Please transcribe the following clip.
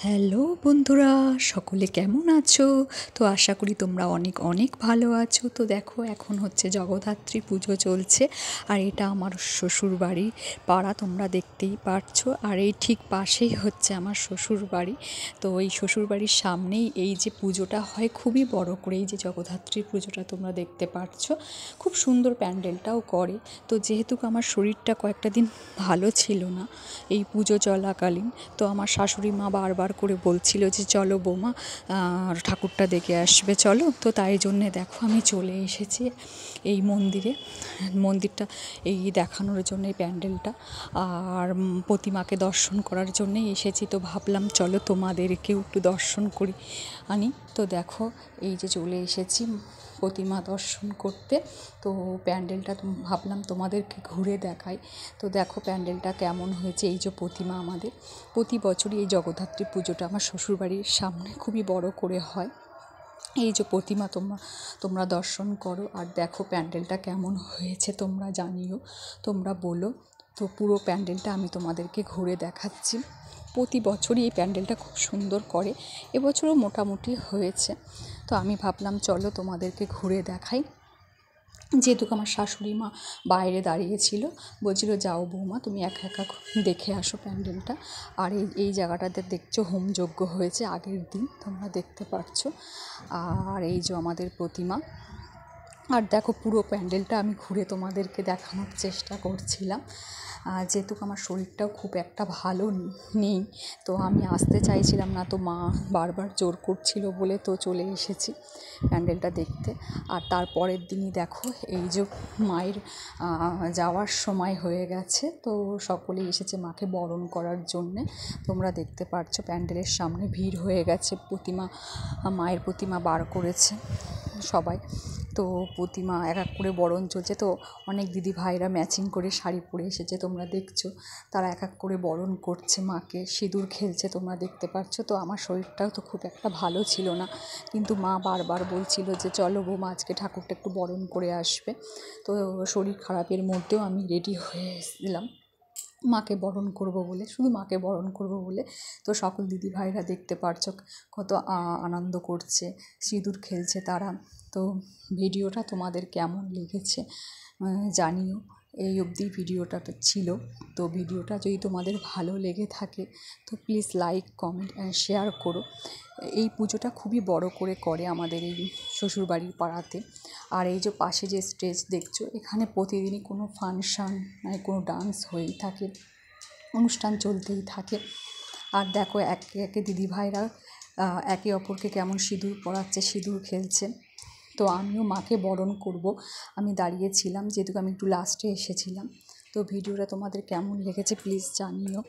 Hello বন্ধুরা, সকলে কেমন আছো? তো আশা করি তোমরা অনেক অনেক ভালো আছো। তো দেখো, এখন হচ্ছে জগদ্ধাত্রী পুজো চলছে, আর এটা আমার শ্বশুর বাড়ি পাড়া, তোমরা দেখতেই পারছো। আর এই ঠিক পাশেই হচ্ছে আমার শ্বশুর বাড়ি। তো এই শ্বশুর বাড়ির সামনেই এই যে পুজোটা হয় খুবই বড় করে, এই যে জগদ্ধাত্রীর পুজোটা তোমরা দেখতে পারছো, খুব সুন্দর প্যান্ডেলটাও করে। তো যেহেতু আমার শরীরটা কয়েকটা দিন ভালো ছিল না এই পুজো চলাকালীন, তো আমার শাশুড়ি মা বারবার করে বলছিল যে চলো বৌমা, ঠাকুরটা দেখে আসবে চলো। তো তাই জন্যে দেখো আমি চলে এসেছি এই মন্দিরটা এই দেখানোর জন্য, এই প্যান্ডেলটা আর প্রতিমাকে দর্শন করার জন্যেই এসেছি। তো ভাবলাম চলো তোমাদেরকেও একটু দর্শন করি আনি। তো দেখো এই যে চলে এসেছি প্রতিমা দর্শন করতে। তো প্যান্ডেলটা ভাবলাম তোমাদেরকে ঘুরে দেখাই। তো দেখো প্যান্ডেলটা কেমন হয়েছে। এই যে প্রতিমা, আমাদের প্রতি বছরই এই জগদ্ধাত্রী পুজোটা আমার শ্বশুরবাড়ির সামনে খুবই বড় করে হয়। এই যে প্রতিমা তোমরা দর্শন করো আর দেখো প্যান্ডেলটা কেমন হয়েছে তোমরা জানিও, তোমরা বলো। তো পুরো প্যান্ডেলটা আমি তোমাদেরকে ঘুরে দেখাচ্ছি। প্রতি বছরই এই প্যান্ডেলটা খুব সুন্দর করে, এবছরও মোটামুটি হয়েছে। তো আমি ভাবলাম চলো তোমাদেরকে ঘুরে দেখাই। যেহেতু আমার শাশুড়ি মা বাইরে দাঁড়িয়েছিল, বলছিল যাও বৌমা তুমি একা একা দেখে আসো প্যান্ডেলটা। আর এই জায়গাটাতে দেখছো হোমযজ্ঞ হয়েছে আগের দিন, তোমরা দেখতে পাচ্ছ। আর এই যে আমাদের প্রতিমা। আর দেখো পুরো প্যান্ডেলটা আমি ঘুরে তোমাদেরকে দেখানোর চেষ্টা করছিলাম। যেহেতু আমার শরীরটাও খুব একটা ভালো নেই, তো আমি আসতে চাইছিলাম না, তো মা বারবার জোর করছিল বলে তো চলে এসেছি প্যান্ডেলটা দেখতে। আর তারপরের দিনই দেখো এই যে মায়ের যাওয়ার সময় হয়ে গেছে, তো সকলেই এসেছে মাকে বরণ করার জন্যে। তোমরা দেখতে পাচ্ছ প্যান্ডেলের সামনে ভিড় হয়ে গেছে, মায়ের প্রতিমা বার করেছে সবাই। তো প্রতিমা এক এক করে বরণ চলছে। তো অনেক দিদি ভাইরা ম্যাচিং করে শাড়ি পরে এসেছে, তোমরা দেখছো। তারা এক এক করে বরণ করছে মাকে, সিঁদুর খেলছে, তোমরা দেখতে পাচ্ছ। তো আমার শরীরটাও তো খুব একটা ভালো ছিল না, কিন্তু মা বারবার বলছিল যে চলো বৌমা আজকে ঠাকুরটা একটু বরণ করে আসবে। তো শরীর খারাপের মধ্যেও আমি রেডি হয়ে এসেছিলাম মাকে বরণ করব বলে, শুধু মাকে বরণ করব বলে। তো সকল দিদি ভাইরা দেখতে পারছো কত আনন্দ করছে, সিঁদুর খেলছে তারা। তো ভিডিওটা তোমাদের কেমন লেগেছে জানিও। এই অবধি ভিডিওটা তো ছিল। তো ভিডিওটা যদি তোমাদের ভালো লেগে থাকে তো please like comment and share করো। এই পুজোটা খুবই বড় করে আমাদের এই শ্বশুরবাড়ির পাড়াতে। আর এই যে পাশে যে স্টেজ দেখছো, এখানে প্রতিদিনই কোনো ফাংশান মানে কোনো ডান্স হয়েই থাকে, অনুষ্ঠান চলতেই থাকে। আর দেখো একে একে দিদিভাইরা একে অপরকে কেমন সিঁদুর পরাচ্ছে, সিঁদুর খেলছে। তো আমিও মাকে বরণ করব, আমি দাঁড়িয়েছিলাম, যেহেতু আমি একটু লাস্টে এসেছিলাম। তো ভিডিওটা তোমাদের কেমন লেগেছে প্লিজ জানিও।